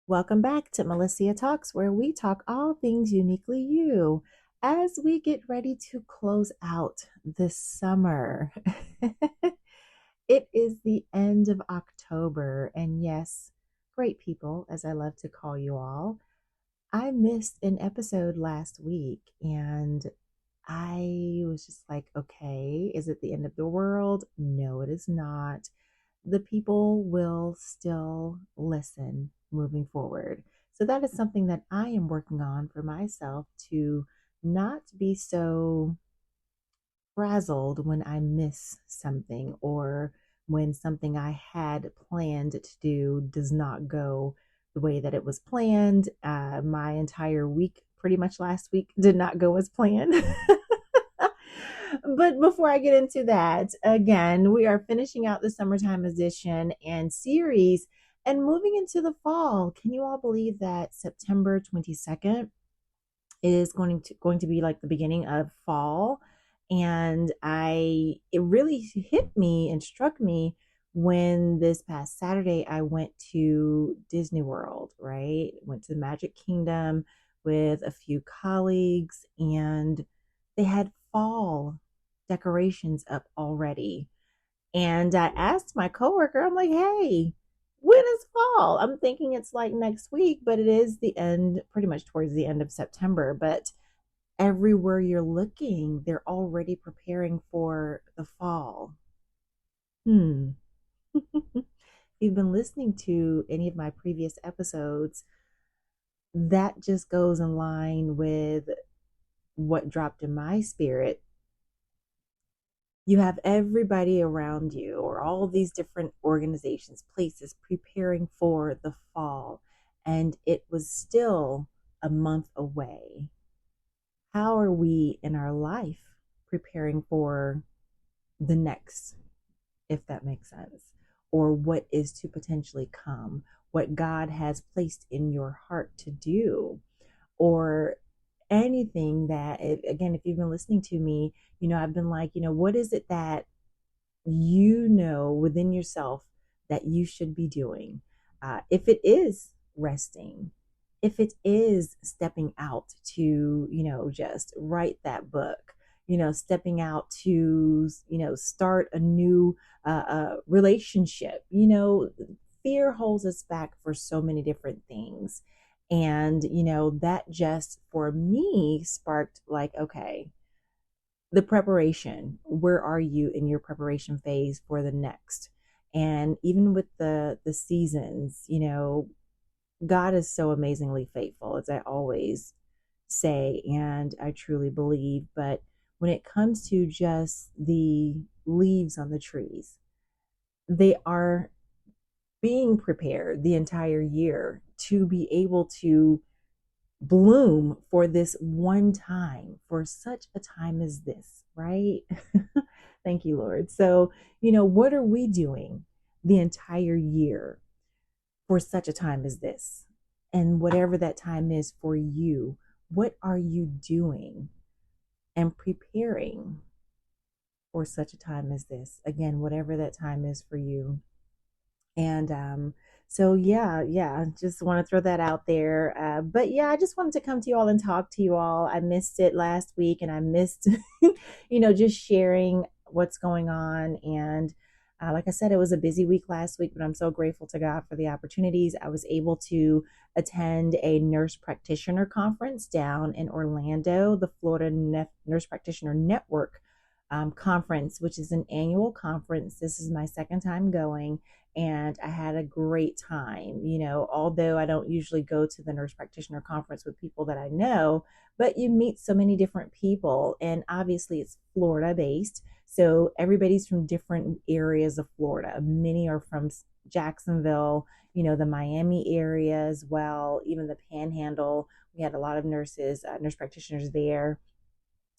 Welcome back to Melisia Talks, where we talk all things uniquely you as we get ready to close out this summer. It is the end of October, and yes, great people, as I love to call you all. I missed an episode last week, and I was just like, okay, is it the end of the world? No, it is not. The people will still listen moving forward. So that is something that I am working on for myself to not be so frazzled when I miss something or when something I had planned to do does not go the way that it was planned. My entire week, pretty much last week, did not go as planned. But before I get into that, again, we are finishing out the summertime edition and series and moving into the fall. Can you all believe that September 22nd is going to be like the beginning of fall? And it really hit me and struck me when this past Saturday I went to Disney World, right? Went to the Magic Kingdom with a few colleagues, and they had fall decorations up already. And I asked my coworker, I'm like, hey, when is fall? I'm thinking it's like next week, but it is the end, pretty much towards the end of September. But everywhere you're looking, they're already preparing for the fall. Hmm. If you've been listening to any of my previous episodes, that just goes in line with what dropped in my spirit. You have everybody around you, or all these different organizations, places preparing for the fall, and it was still a month away. How are we in our life preparing for the next, if that makes sense, or what is to potentially come, what God has placed in your heart to do, or anything that, again, if you've been listening to me, I've been like, what is it that within yourself that you should be doing? If it is resting, if it is stepping out to, just write that book, stepping out to, start a new relationship, fear holds us back for so many different things. And, that just for me sparked like, okay, the preparation, where are you in your preparation phase for the next? And even with the seasons, God is so amazingly faithful, as I always say, and I truly believe. But when it comes to just the leaves on the trees, they are being prepared the entire year to be able to bloom for this one time, for such a time as this, right? Thank you, Lord. So, what are we doing the entire year for such a time as this? And whatever that time is for you, what are you doing and preparing for such a time as this? Again, whatever that time is for you. And so yeah, just want to throw that out there. But yeah, I just wanted to come to you all and talk to you all. I missed it last week, and I missed, just sharing what's going on. And like I said, it was a busy week last week, but I'm so grateful to God for the opportunities. I was able to attend a nurse practitioner conference down in Orlando, the Florida Nurse Practitioner Network conference, which is an annual conference. This is my second time going, and I had a great time. Although I don't usually go to the nurse practitioner conference with people that I know, but you meet so many different people, and obviously it's Florida based. So everybody's from different areas of Florida. Many are from Jacksonville, the Miami area as well, even the Panhandle. We had a lot of nurses, nurse practitioners there.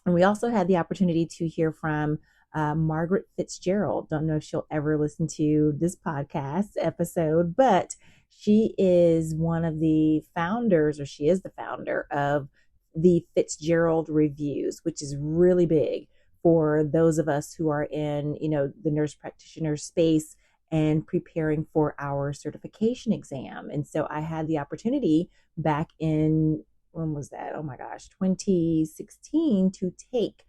And we also had the opportunity to hear from Margaret Fitzgerald. Don't know if she'll ever listen to this podcast episode, but she is one of the founders, or she is the founder of the Fitzgerald Reviews, which is really big for those of us who are in, the nurse practitioner space and preparing for our certification exam. And so I had the opportunity back in, when was that? Oh my gosh, 2016, to take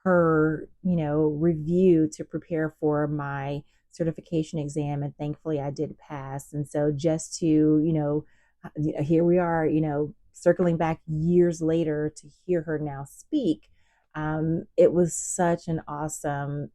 her, review to prepare for my certification exam. And thankfully I did pass. And so just to, here we are, circling back years later to hear her now speak. It was such an awesome,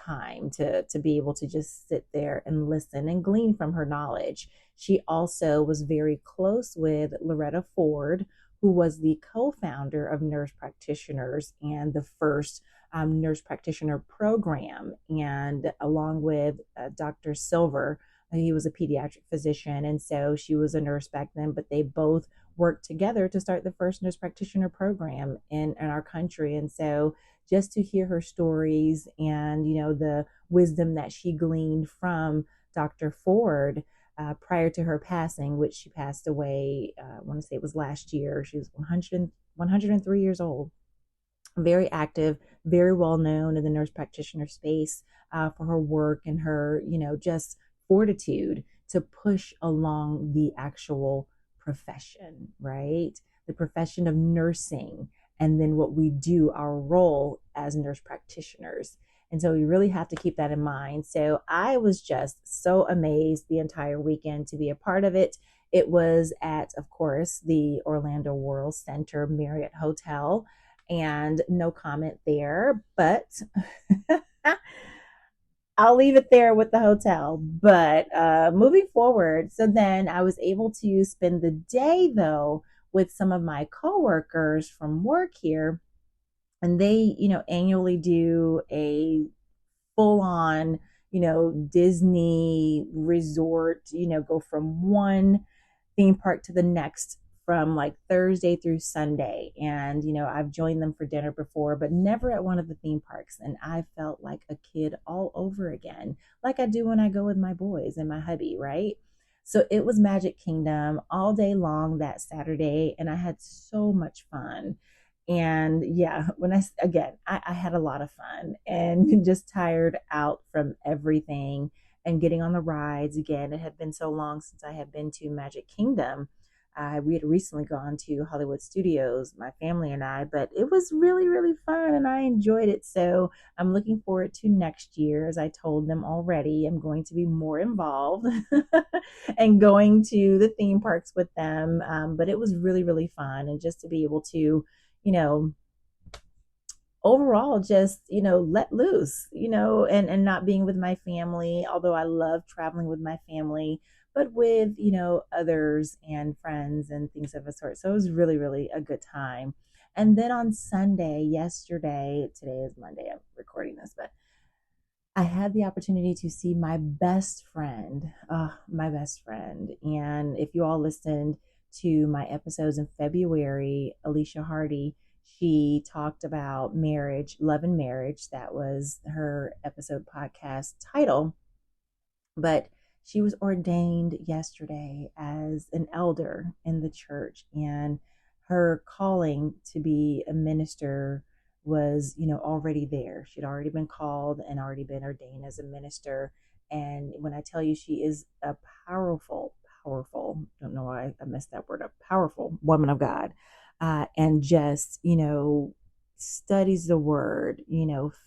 time to be able to just sit there and listen and glean from her knowledge. She also was very close with Loretta Ford, who was the co-founder of Nurse Practitioners and the first nurse practitioner program, and along with Dr. Silver. He was a pediatric physician, and so she was a nurse back then, but they both worked together to start the first nurse practitioner program in our country. And so just to hear her stories and, the wisdom that she gleaned from Dr. Ford prior to her passing, which she passed away, I want to say it was last year. She was 103 years old. Very active, very well known in the nurse practitioner space for her work and her, just fortitude to push along the actual profession, right? The profession of nursing, and then what we do, our role as nurse practitioners. And so we really have to keep that in mind. So I was just so amazed the entire weekend to be a part of it. It was at, of course, the Orlando World Center Marriott Hotel, and no comment there, but I'll leave it there with the hotel. But moving forward, so then I was able to spend the day, though, with some of my coworkers from work here. And they, annually do a full on, Disney resort, go from one theme park to the next from like Thursday through Sunday. And, I've joined them for dinner before, but never at one of the theme parks. And I felt like a kid all over again, like I do when I go with my boys and my hubby, right? So it was Magic Kingdom all day long that Saturday, and I had so much fun. And yeah, I had a lot of fun and just tired out from everything and getting on the rides again. It had been so long since I had been to Magic Kingdom. We had recently gone to Hollywood Studios, my family and I, but it was really, really fun and I enjoyed it. So I'm looking forward to next year. As I told them already, I'm going to be more involved and going to the theme parks with them. But it was really, really fun. And just to be able to, overall just, let loose, and not being with my family, although I love traveling with my family, but with, others and friends and things of a sort. So it was really, really a good time. And then on Sunday, yesterday, today is Monday, I'm recording this, but I had the opportunity to see my best friend, my best friend. And if you all listened to my episodes in February, Alicia Hardy, she talked about marriage, love and marriage. That was her episode podcast title. But she was ordained yesterday as an elder in the church, and her calling to be a minister was, already there. She'd already been called and already been ordained as a minister. And when I tell you, she is a powerful, don't know why I messed that word up, powerful woman of God. And just, studies the word,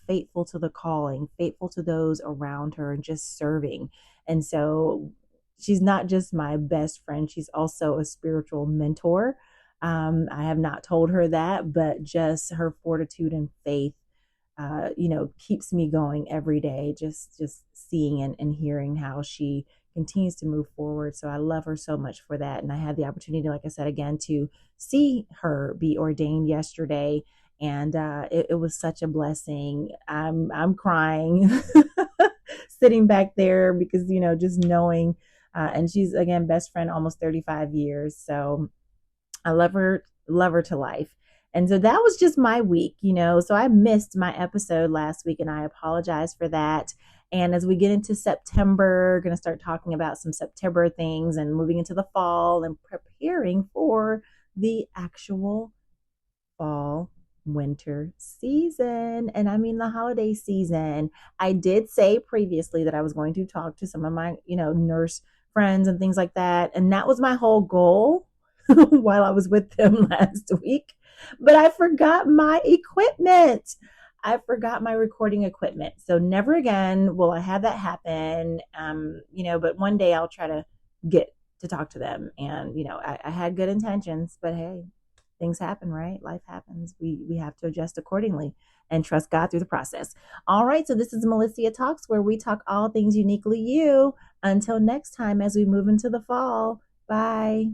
faithful to the calling, faithful to those around her, and just serving. And so she's not just my best friend, she's also a spiritual mentor. I have not told her that, but just her fortitude and faith, keeps me going every day, just seeing and hearing how she continues to move forward. So I love her so much for that. And I had the opportunity, like I said, again, to see her be ordained yesterday. And it was such a blessing. I'm crying sitting back there because, just knowing, and she's, again, best friend, almost 35 years. So I love her to life. And so that was just my week, so I missed my episode last week and I apologize for that. And as we get into September, we're going to start talking about some September things and moving into the fall and preparing for the actual fall winter season, and I mean the holiday season. I did say previously that I was going to talk to some of my, nurse friends and things like that, and that was my whole goal while I was with them last week. But I forgot my equipment. I forgot my recording equipment. So never again will I have that happen. But one day I'll try to get to talk to them. And, I had good intentions, but hey, things happen, right? Life happens. We have to adjust accordingly and trust God through the process. All right. So this is Melisia Talks, where we talk all things uniquely you. Until next time, as we move into the fall. Bye.